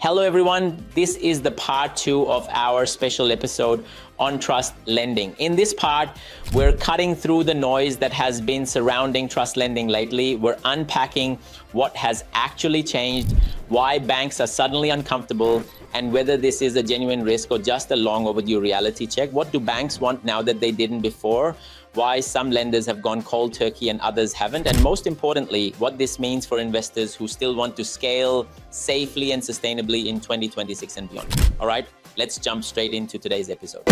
Hello everyone, this is the part 2 of our special episode on trust lending. In this part, we're cutting through the noise that has been surrounding trust lending lately. We're unpacking what has actually changed, why banks are suddenly uncomfortable, and whether this is a genuine risk or just a long overdue reality check. What do banks want now that they didn't before? Why some lenders have gone cold turkey and others haven't, and most importantly, what this means for investors who still want to scale safely and sustainably in 2026 and beyond. All right, let's jump straight into today's episode.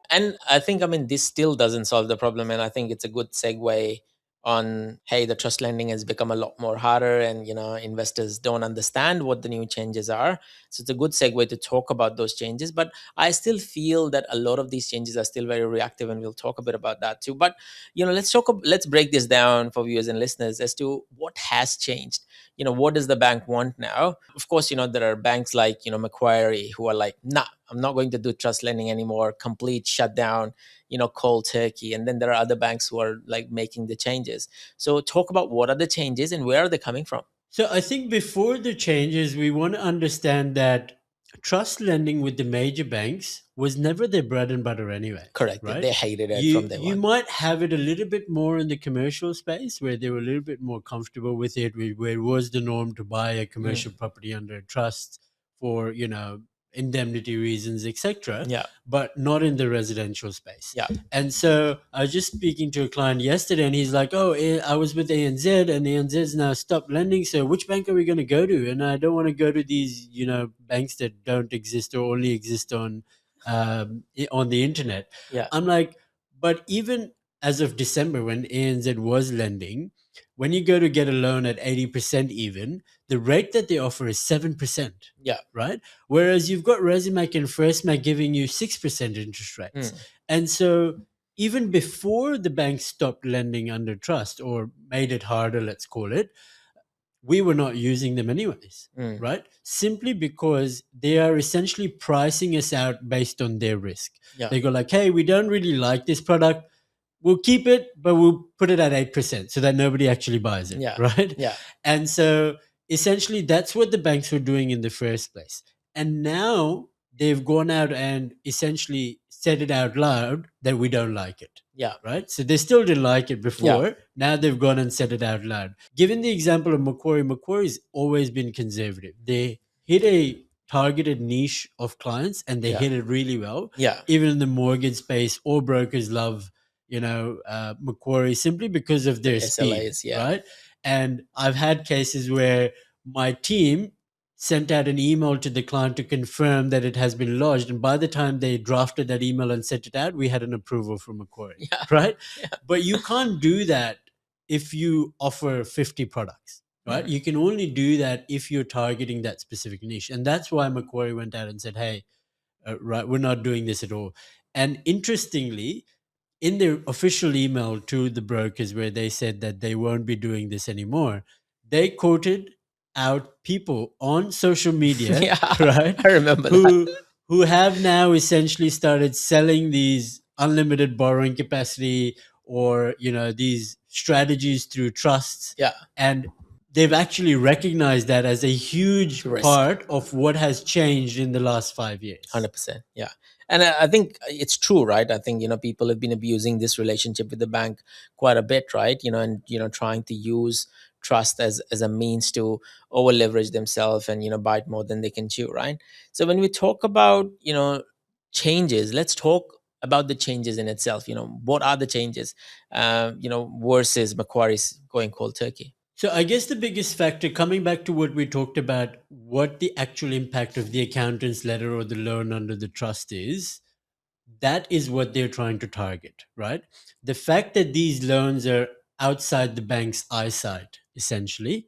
And I think, this still doesn't solve the problem. And I think it's a good segue on, hey, the trust lending has become a lot more harder and, investors don't understand what the new changes are. So it's a good segue to talk about those changes. But I still feel that a lot of these changes are still very reactive, and we'll talk a bit about that too. But, let's break this down for viewers and listeners as to what has changed. What does the bank want now? Of course, there are banks like, Macquarie, who are like, nah, I'm not going to do trust lending anymore, complete shutdown, cold turkey. And then there are other banks who are like making the changes. So talk about what are the changes and where are they coming from? So I think before the changes, we want to understand that trust lending with the major banks was never their bread and butter anyway. Correct. Right? They hated it You from day you one. might have it a little bit more in the commercial space where they were a little bit more comfortable with it, where it was the norm to buy a commercial property under a trust for indemnity reasons, etc. Yeah. But not in the residential space. Yeah. And so I was just speaking to a client yesterday, and he's like, "Oh, I was with ANZ, and ANZ's now stopped lending. So which bank are we going to go to? And I don't want to go to these, banks that don't exist or only exist on the internet." Yeah. I'm like, but even as of December, when ANZ was lending, when you go to get a loan at 80% even, the rate that they offer is 7%. Yeah. Right? Whereas you've got Resimac and Firstmac giving you 6% interest rates. And so even before the bank stopped lending under trust or made it harder, let's call it, we were not using them anyways, right? Simply because they are essentially pricing us out based on their risk. Yeah. They go like, hey, we don't really like this product. We'll keep it, but we'll put it at 8% so that nobody actually buys it, Yeah. right? Yeah. And so essentially that's what the banks were doing in the first place. And now they've gone out and essentially said it out loud that we don't like it. Yeah. Right? So they still didn't like it before. Yeah. Now they've gone and said it out loud. Given the example of Macquarie's always been conservative. They hit a targeted niche of clients and they hit it really well. Yeah. Even in the mortgage space, all brokers love, Macquarie simply because of their SLAs, speed, right? And I've had cases where my team sent out an email to the client to confirm that it has been lodged. And by the time they drafted that email and sent it out, we had an approval from Macquarie, right? Yeah. But you can't do that if you offer 50 products, right? You can only do that if you're targeting that specific niche. And that's why Macquarie went out and said, hey, right, we're not doing this at all. And interestingly, in their official email to the brokers where they said that they won't be doing this anymore, they quoted out people on social media, right? I remember that. Who have now essentially started selling these unlimited borrowing capacity or, these strategies through trusts. Yeah. And they've actually recognized that as a huge Risk. part of what has changed in the last 5 years. 100%. Yeah. And I think it's true, right? I think, people have been abusing this relationship with the bank quite a bit, right? And, trying to use trust as a means to over leverage themselves and, bite more than they can chew, right? So when we talk about, changes, let's talk about the changes in itself. What are the changes, versus Macquarie's going cold turkey? So I guess the biggest factor, coming back to what we talked about, what the actual impact of the accountant's letter or the loan under the trust is, that is what they're trying to target, right? The fact that these loans are outside the bank's eyesight, essentially,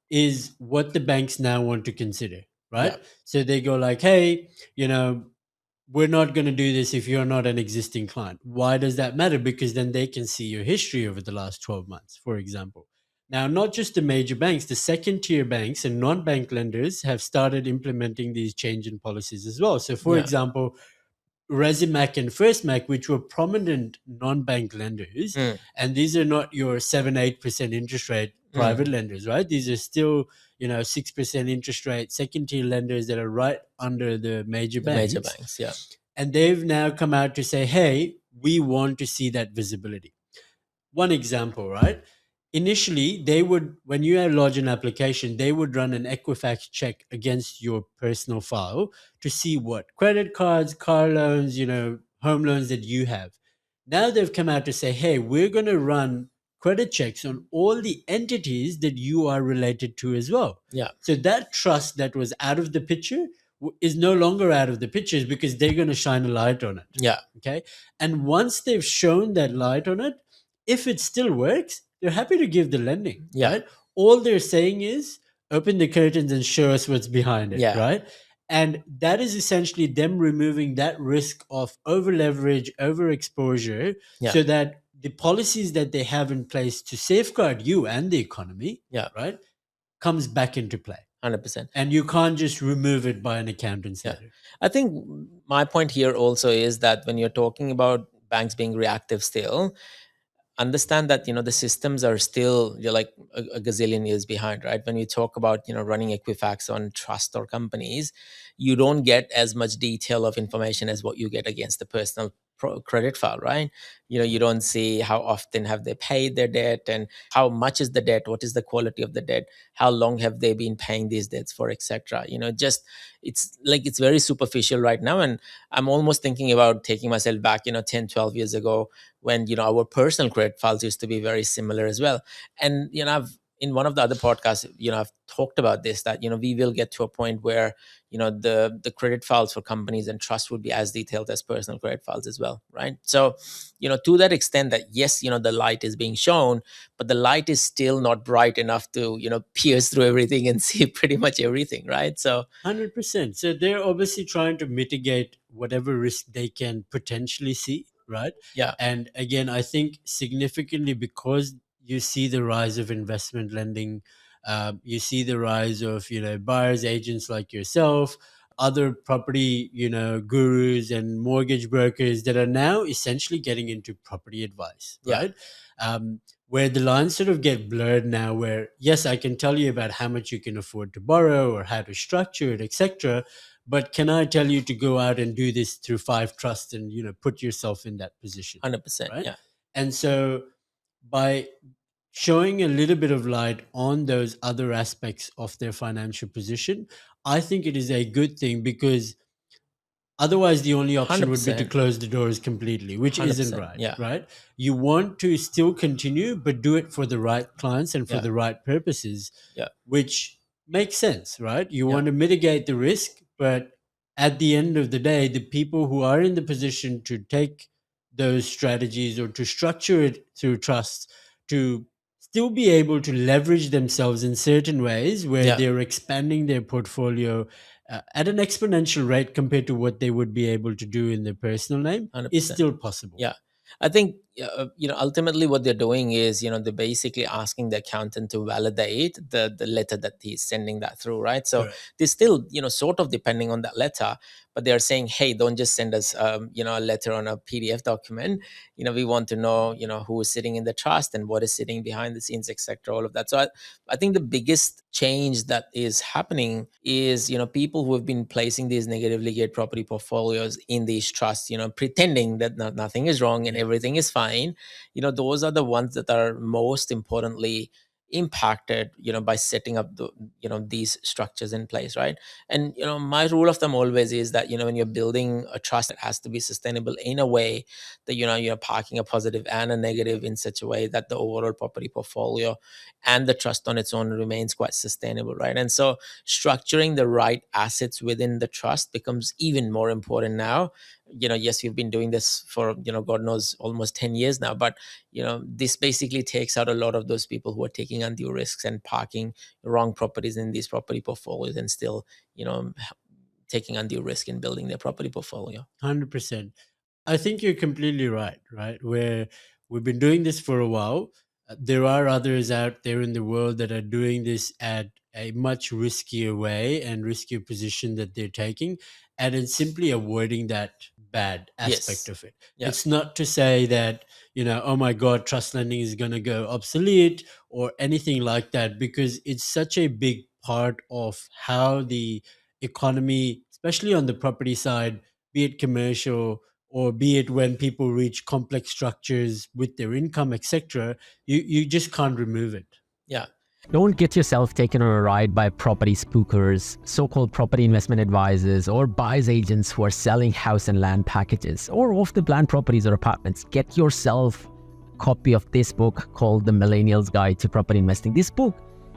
is what the banks now want to consider, right? Yeah. So they go like, hey, we're not going to do this if you're not an existing client. Why does that matter? Because then they can see your history over the last 12 months, for example. Now, not just the major banks, the second tier banks and non-bank lenders have started implementing these change in policies as well. So, for example, Resimac and First Mac, which were prominent non-bank lenders, Mm, and these are not your 7-8% interest rate private mm. lenders, right? These are still 6% interest rate second tier lenders that are right under the major The major banks, banks, yeah. and they've now come out to say, hey, we want to see that visibility. One example, right? Initially, they would, when you lodge an application, they would run an Equifax check against your personal file to see what credit cards, car loans, home loans that you have. Now they've come out to say, hey, we're going to run credit checks on all the entities that you are related to as well. Yeah, So that trust that was out of the picture is no longer out of the pictures because they're going to shine a light on it. yeah, Okay. And once they've shown that light on it, if it still works, they're happy to give the lending, yeah, right? All they're saying is open the curtains and show us what's behind it, yeah, right? And that is essentially them removing that risk of over leverage, over exposure, yeah, so that the policies that they have in place to safeguard you and the economy, yeah, right, comes back into play. 100%. And you can't just remove it by an accountant's Yeah. letter. I think my point here also is that when you're talking about banks being reactive still, understand that the systems are still, you're like a gazillion years behind, right? When you talk about running Equifax on trust or companies, you don't get as much detail of information as what you get against the personal credit file, right? You don't see how often have they paid their debt, and how much is the debt, what is the quality of the debt, how long have they been paying these debts for, etc. Just, it's like it's very superficial right now. And I'm almost thinking about taking myself back 10, 12 years ago, when our personal credit files used to be very similar as well. And I've, in one of the other podcasts, I've talked about this, that we will get to a point where the credit files for companies and trust would be as detailed as personal credit files as well, right? So to that extent, that yes, the light is being shown, but the light is still not bright enough to pierce through everything and see pretty much everything, right? So 100%. So they're obviously trying to mitigate whatever risk they can potentially see, right? yeah, And again, I think significantly because you see the rise of investment lending, you see the rise of buyers agents like yourself, other property gurus and mortgage brokers that are now essentially getting into property advice, yeah, right? Where the lines sort of get blurred now, where yes, I can tell you about how much you can afford to borrow or how to structure it, etc., but can I tell you to go out and do this through five trusts and put yourself in that position, 100%, right? yeah, And so by showing a little bit of light on those other aspects of their financial position, I think it is a good thing, because otherwise, the only option would be to 100%, close the doors completely, which isn't 100%, right, yeah, right? You want to still continue, but do it for the right clients and for yeah, the right purposes, yeah, which makes sense, right? You yeah, want to mitigate the risk, but at the end of the day, the people who are in the position to take those strategies or to structure it through trust, to still be able to leverage themselves in certain ways where yeah, they're expanding their portfolio at an exponential rate compared to what they would be able to do in their personal name, is 100%. still possible. Yeah. I think, ultimately what they're doing is, they're basically asking the accountant to validate the letter that he's sending that through, right? So Correct. they're still, sort of depending on that letter, but they're saying, hey, don't just send us, a letter on a PDF document. We want to know, who is sitting in the trust and what is sitting behind the scenes, etc. All of that. So I think the biggest change that is happening is, people who have been placing these negatively geared property portfolios in these trusts, pretending that nothing is wrong and Yeah. everything is fine. Those are the ones that are most importantly impacted, by setting up these structures in place, right? And my rule of thumb always is that when you're building a trust, it has to be sustainable in a way that you're parking a positive and a negative in such a way that the overall property portfolio and the trust on its own remains quite sustainable, right? And so structuring the right assets within the trust becomes even more important now. Yes, we've been doing this for god knows almost 10 years now, but this basically takes out a lot of those people who are taking undue risks and parking wrong properties in these property portfolios, and still taking undue risk in building their property portfolio. 100%. I think you're completely right, right? Where we've been doing this for a while. There are others out there in the world that are doing this at a much riskier way and riskier position that they're taking, and it's simply avoiding that bad aspect Yes. of it. Yeah. It's not to say that, oh my God, trust lending is going to go obsolete or anything like that, because it's such a big part of how the economy, especially on the property side, be it commercial or be it when people reach complex structures with their income, etc., you just can't remove it. Yeah. Don't get yourself taken on a ride by property spookers, so-called property investment advisors, or buyer's agents who are selling house and land packages or off-the-plan properties or apartments. Get yourself a copy of this book called The Millennial's Guide to Property Investing. This book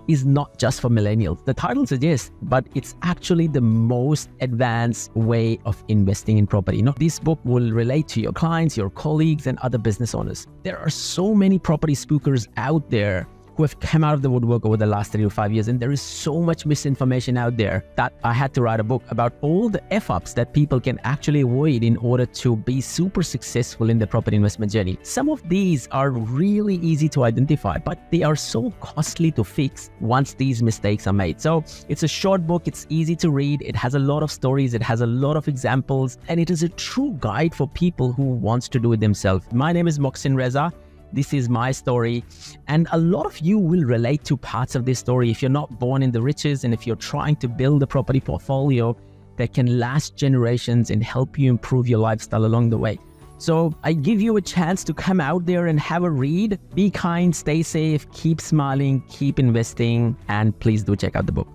is not just for millennials. The title suggests, but it's actually the most advanced way of investing in property. This book will relate to your clients, your colleagues, and other business owners. There are so many property spookers out there who have come out of the woodwork over the last 3 to 5 years. And there is so much misinformation out there that I had to write a book about all the F-ups that people can actually avoid in order to be super successful in the property investment journey. Some of these are really easy to identify, but they are so costly to fix once these mistakes are made. So it's a short book, it's easy to read, it has a lot of stories, it has a lot of examples, and it is a true guide for people who wants to do it themselves. My name is Moxin Reza. This is my story, and a lot of you will relate to parts of this story if you're not born in the riches and if you're trying to build a property portfolio that can last generations and help you improve your lifestyle along the way. So I give you a chance to come out there and have a read. Be kind, stay safe, keep smiling, keep investing, and please do check out the book.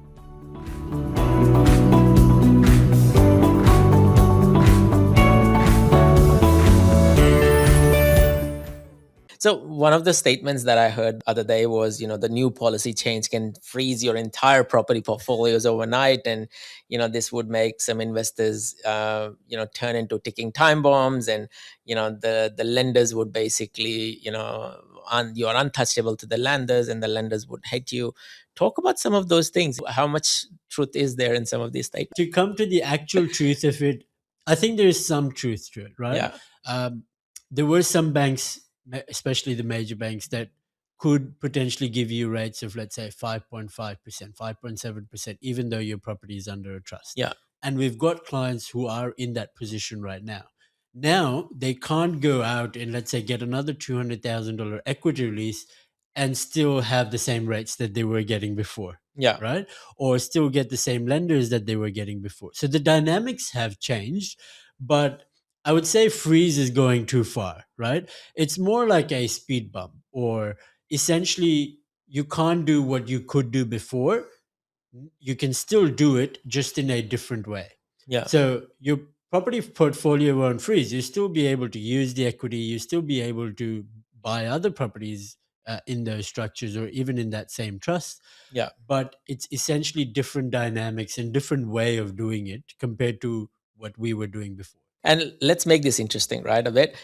So one of the statements that I heard the other day was, the new policy change can freeze your entire property portfolios overnight, and this would make some investors, turn into ticking time bombs, and the lenders would basically, you're untouchable to the lenders, and the lenders would hate you. Talk about some of those things. How much truth is there in some of these statements? To come to the actual truth of it, I think there is some truth to it, right? Yeah. Um, there were some banks, especially the major banks, that could potentially give you rates of, let's say, 5.5%, 5.7%, even though your property is under a trust. Yeah. And we've got clients who are in that position right now. Now they can't go out and, let's say, get another $200,000 equity release and still have the same rates that they were getting before. Yeah. Right? Or still get the same lenders that they were getting before. So the dynamics have changed, but I would say freeze is going too far, right? It's more like a speed bump, or essentially you can't do what you could do before. You can still do it, just in a different way. Yeah. So your property portfolio won't freeze. You still be able to use the equity. You still be able to buy other properties in those structures or even in that same trust. Yeah. But it's essentially different dynamics and different way of doing it compared to what we were doing before. And let's make this interesting, right? A bit.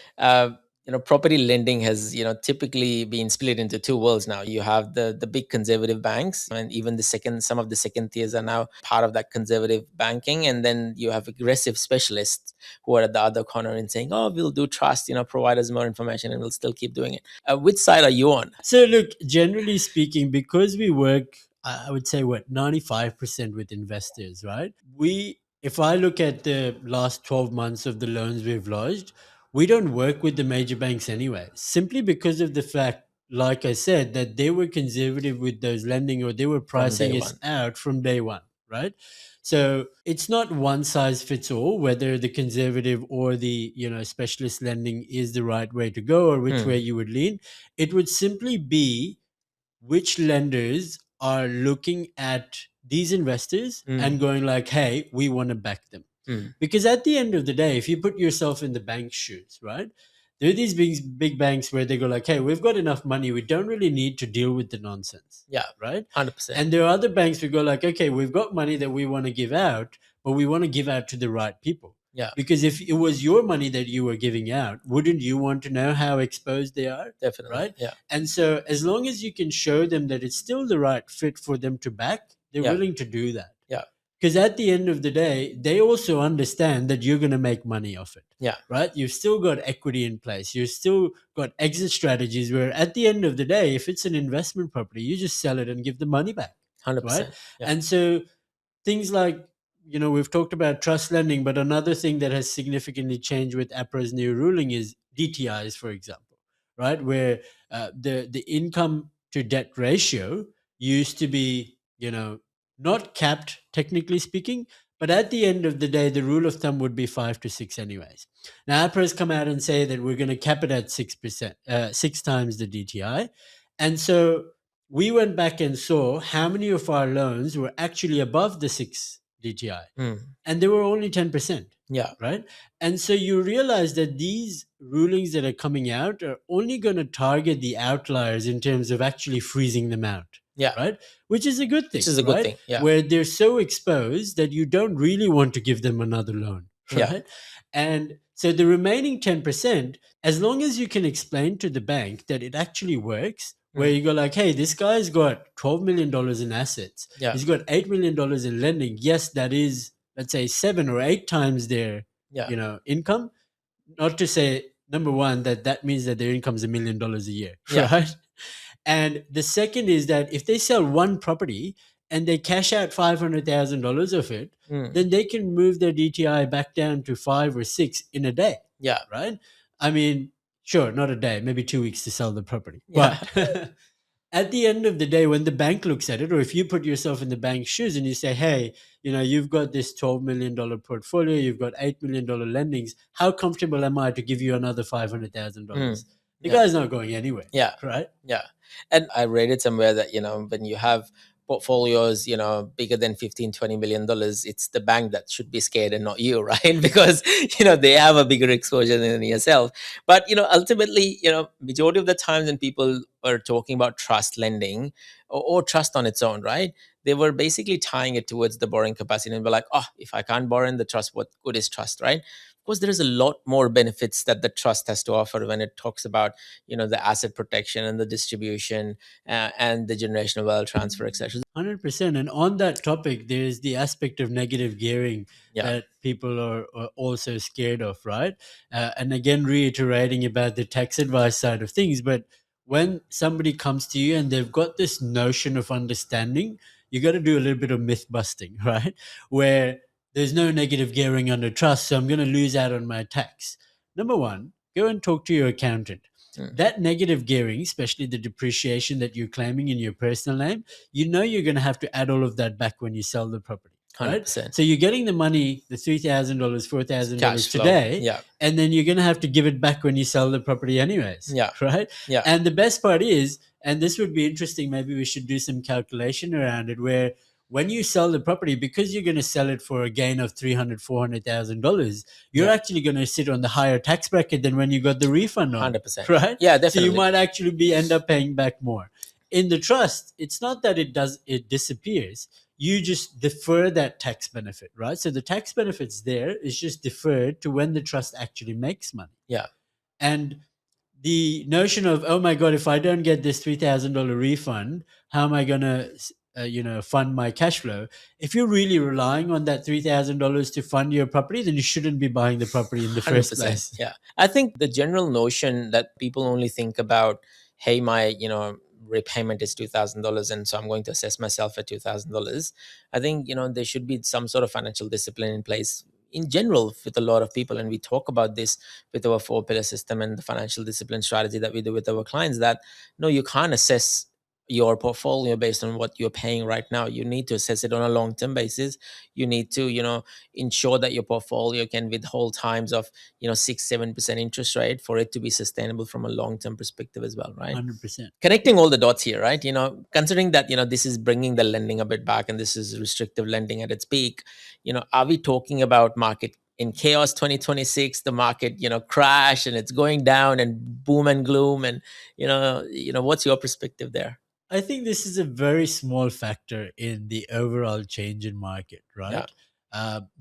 Property lending has, typically been split into two worlds now. You have the big conservative banks, and even some of the second tiers are now part of that conservative banking. And then you have aggressive specialists who are at the other corner and saying, "Oh, we'll do trust, provide us more information, and we'll still keep doing it." Which side are you on? So look, generally speaking, because we work, I would say, 95% with investors, right? If I look at the last 12 months of the loans we've lodged, we don't work with the major banks anyway, simply because of the fact, like I said, that they were conservative with those lending, or they were From day pricing us one. out from day one, right? So it's not one size fits all, whether the conservative or the specialist lending is the right way to go, or which way you would lean. It would simply be which lenders are looking at these investors and going like, hey, we want to back them. Because at the end of the day, if you put yourself in the bank's shoes, right? There are these big banks where they go like, hey, we've got enough money. We don't really need to deal with the nonsense. Yeah. Right? 100%. And there are other banks who go like, okay, we've got money that we want to give out, but we want to give out to the right people. Yeah. Because if it was your money that you were giving out, wouldn't you want to know how exposed they are? Definitely. Right? Yeah. And so as long as you can show them that it's still the right fit for them to back, they're Yeah. willing to do that. Yeah. Because at the end of the day, they also understand that you're going to make money off it. Yeah. Right? You've still got equity in place. You've still got exit strategies where at the end of the day, if it's an investment property, you just sell it and give the money back. 100%. Right? Yeah. And so things like we've talked about trust lending, but another thing that has significantly changed with APRA's new ruling is DTIs, for example, right? Where the income to debt ratio used to be, not capped, technically speaking, but at the end of the day, the rule of thumb would be 5 to 6 anyways. Now, APRA has come out and say that we're going to cap it at 6%, 6 times the DTI. And so we went back and saw how many of our loans were actually above the 6 DTI, and they were only 10%. Yeah. Right. And so you realize that these rulings that are coming out are only going to target the outliers in terms of actually freezing them out. Yeah. Right. Which is a good thing. Which is a right? good thing. Yeah. Where they're so exposed that you don't really want to give them another loan. Right. Yeah. And so the remaining 10%, as long as you can explain to the bank that it actually works, where you go like, hey, this guy's got $12 million in assets. Yeah. He's got $8 million in lending. Yes, that is, let's say, 7 or 8 times their income. Not to say, number one, that means that their income is $1 million a year. Yeah. Right. And the second is that if they sell one property and they cash out $500,000 of it, then they can move their DTI back down to 5 or 6 in a day. Yeah. Right. I mean, sure, not a day, maybe 2 weeks to sell the property. Yeah. But at the end of the day, when the bank looks at it, or if you put yourself in the bank's shoes and you say, hey, you've got this $12 million portfolio, you've got $8 million lendings, how comfortable am I to give you another $500,000? The guy's not going anywhere. Yeah. Right. Yeah. And I read it somewhere that, when you have portfolios, bigger than $15-20 million, it's the bank that should be scared and not you, right? Because, they have a bigger exposure than yourself. But, ultimately, majority of the times when people are talking about trust lending or trust on its own, right? They were basically tying it towards the borrowing capacity and were like, oh, if I can't borrow in the trust, what good is trust, right? Of course, there is a lot more benefits that the trust has to offer when it talks about, the asset protection and the distribution and the generational wealth transfer, etc. 100%. And on that topic, there's the aspect of negative gearing that people are also scared of, right? And again, reiterating about the tax advice side of things. But when somebody comes to you and they've got this notion of understanding, you got to do a little bit of myth busting, right? Where there's no negative gearing under trust, so I'm going to lose out on my tax. Number one, go and talk to your accountant. That negative gearing, especially the depreciation that you're claiming in your personal name, you're going to have to add all of that back when you sell the property. Right? 100%. So you're getting the money, the $3,000, $4,000 today, and then you're going to have to give it back when you sell the property anyways. Yeah. Right? Yeah. And the best part is, and this would be interesting, maybe we should do some calculation around it, where when you sell the property, because you're going to sell it for a gain of $300,000, $400,000, you're actually going to sit on the higher tax bracket than when you got the refund on. 100%. Right? Yeah, definitely. So you might actually end up paying back more. In the trust, it's not that it disappears. You just defer that tax benefit, right? So the tax benefit's there. It's just deferred to when the trust actually makes money. Yeah. And the notion of, oh my God, if I don't get this $3,000 refund, how am I going to fund my cash flow? If you're really relying on that $3,000 to fund your property, then you shouldn't be buying the property in the first place. Yeah. I think the general notion that people only think about, hey, my, repayment is $2,000 and so I'm going to assess myself at $2,000. I think, there should be some sort of financial discipline in place in general with a lot of people. And we talk about this with our 4-pillar system and the financial discipline strategy that we do with our clients, that no, you can't assess your portfolio based on what you're paying right now. You need to assess it on a long-term basis. You need to, ensure that your portfolio can withhold times of, 6-7% interest rate for it to be sustainable from a long-term perspective as well, right? 100%. Connecting all the dots here, right? Considering that, this is bringing the lending a bit back and this is restrictive lending at its peak, are we talking about market in chaos 2026, the market, crash and it's going down and boom and gloom and, what's your perspective there? I think this is a very small factor in the overall change in market, right?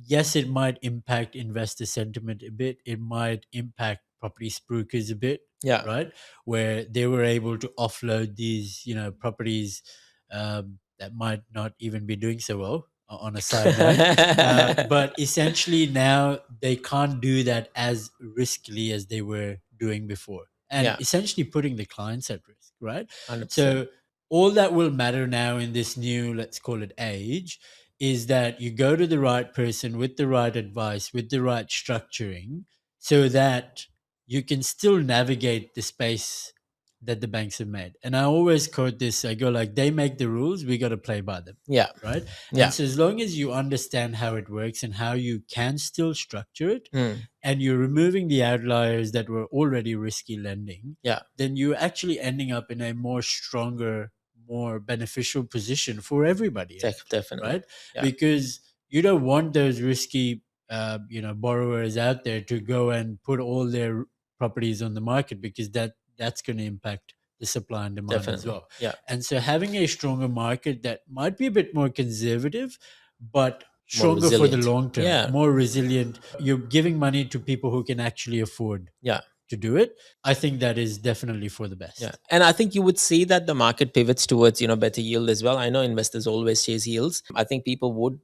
Yes, it might impact investor sentiment a bit. It might impact property spookers a bit, right? Where they were able to offload these, properties that might not even be doing so well on a side note. But essentially now they can't do that as riskily as they were doing before. And essentially putting the clients at risk, right? 100%. So all that will matter now in this new, let's call it age, is that you go to the right person with the right advice, with the right structuring, so that you can still navigate the space that the banks have made. And I always quote this, I go like, they make the rules, we got to play by them. Yeah. Right. Yeah. And so as long as you understand how it works and how you can still structure it, Mm. and you're removing the outliers that were already risky lending, Yeah. then you're actually ending up in a more stronger, more beneficial position for everybody. Definitely. Right. Yeah. Because you don't want those risky borrowers out there to go and put all their properties on the market, because that's going to impact the supply and demand as Definitely. well. Yeah. And so having a stronger market that might be a bit more conservative, but stronger for the resilient. long term, Yeah. more resilient, you're giving money to people who can actually afford Yeah. to do it. I think that is definitely for the best. Yeah. And I think you would see that the market pivots towards, better yield as well. I know investors always chase yields. I think people would,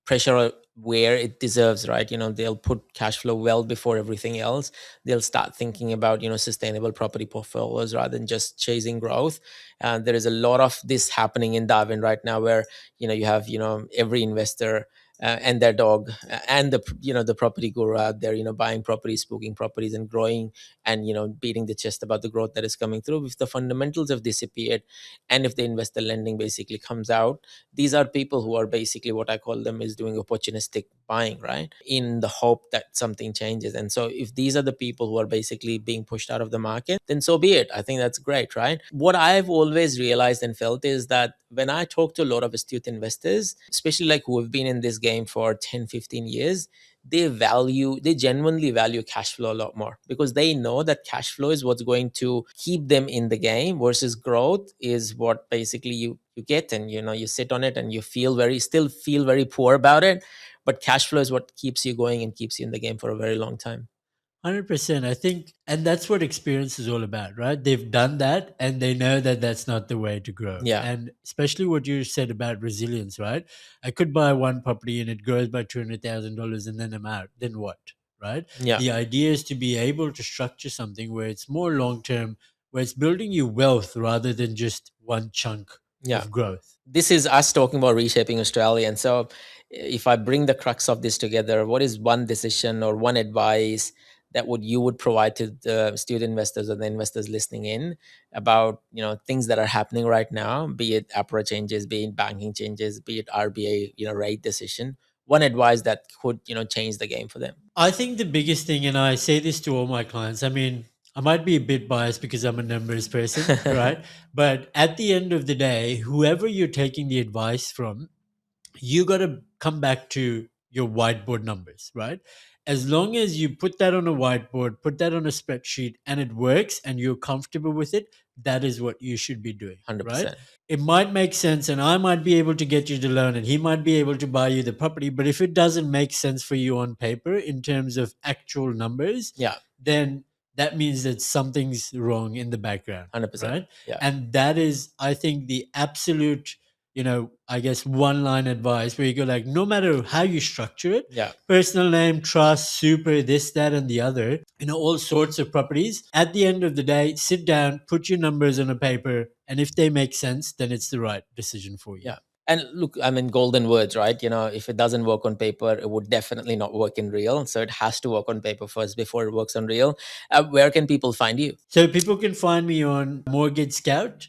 pressure where it deserves, right? They'll put cash flow well before everything else. They'll start thinking about, sustainable property portfolios rather than just chasing growth. And there is a lot of this happening in Darwin right now where, you have, every investor and their dog and the property guru out there, buying properties, spooking properties and growing and, beating the chest about the growth that is coming through. If the fundamentals have disappeared and if the investor lending basically comes out, these are people who are basically, what I call them, is doing opportunistic buying, right, in the hope that something changes. And so if these are the people who are basically being pushed out of the market, then so be it. I think that's great, right? What I've always realized and felt is that when I talk to a lot of astute investors, especially like who have been in this game for 10, 15 years, they genuinely value cash flow a lot more, because they know that cash flow is what's going to keep them in the game, versus growth is what basically you get, and you sit on it and you still feel very poor about it, but cash flow is what keeps you going and keeps you in the game for a very long time. 100%. I think, and that's what experience is all about, right? They've done that and they know that that's not the way to grow. Yeah. And especially what you said about resilience, right? I could buy one property and it grows by $200,000 and then I'm out. Then what? Right? Yeah. The idea is to be able to structure something where it's more long term, where it's building you wealth rather than just one chunk of growth. This is us talking about reshaping Australia. And so if I bring the crux of this together, what is one decision or one advice that you would provide to the student investors or the investors listening in about things that are happening right now, be it APRA changes, be it banking changes, be it RBA rate decision? One advice that could change the game for them. I think the biggest thing, and I say this to all my clients, I mean, I might be a bit biased because I'm a numbers person, right? But at the end of the day, whoever you're taking the advice from, you got to come back to your whiteboard numbers, right? As long as you put that on a whiteboard, put that on a spreadsheet, and it works and you're comfortable with it, that is what you should be doing, 100%. right? It might make sense, and I might be able to get you the loan, and he might be able to buy you the property. But if it doesn't make sense for you on paper in terms of actual numbers, then that means that something's wrong in the background, 100%. right? Yeah. And that is, I think, the absolute, I guess, one line advice where you go like, no matter how you structure it, personal name, trust, super, this, that, and the other, all sorts of properties. At the end of the day, sit down, put your numbers on a paper, and if they make sense, then it's the right decision for you. Yeah. And look, I mean, golden words, right? If it doesn't work on paper, it would definitely not work in real. So it has to work on paper first before it works on real. Where can people find you? So people can find me on Mortgage Scout,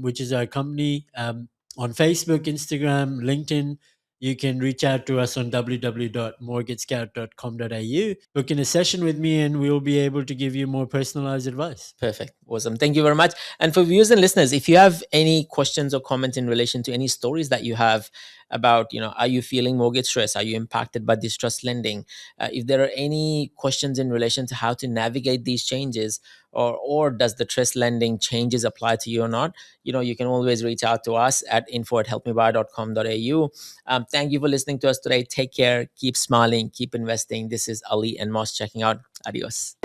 which is our company, on Facebook, Instagram, LinkedIn. You can reach out to us on www.mortgagescout.com.au. Book in a session with me and we'll be able to give you more personalized advice. Perfect. Awesome. Thank you very much. And for viewers and listeners, if you have any questions or comments in relation to any stories that you have about, are you feeling mortgage stress? Are you impacted by distrust lending? If there are any questions in relation to how to navigate these changes, or does the trust lending changes apply to you or not, you can always reach out to us at info@helpmebuy.com.au. Thank you for listening to us today. Take care. Keep smiling. Keep investing. This is Ali and Moss checking out. Adios.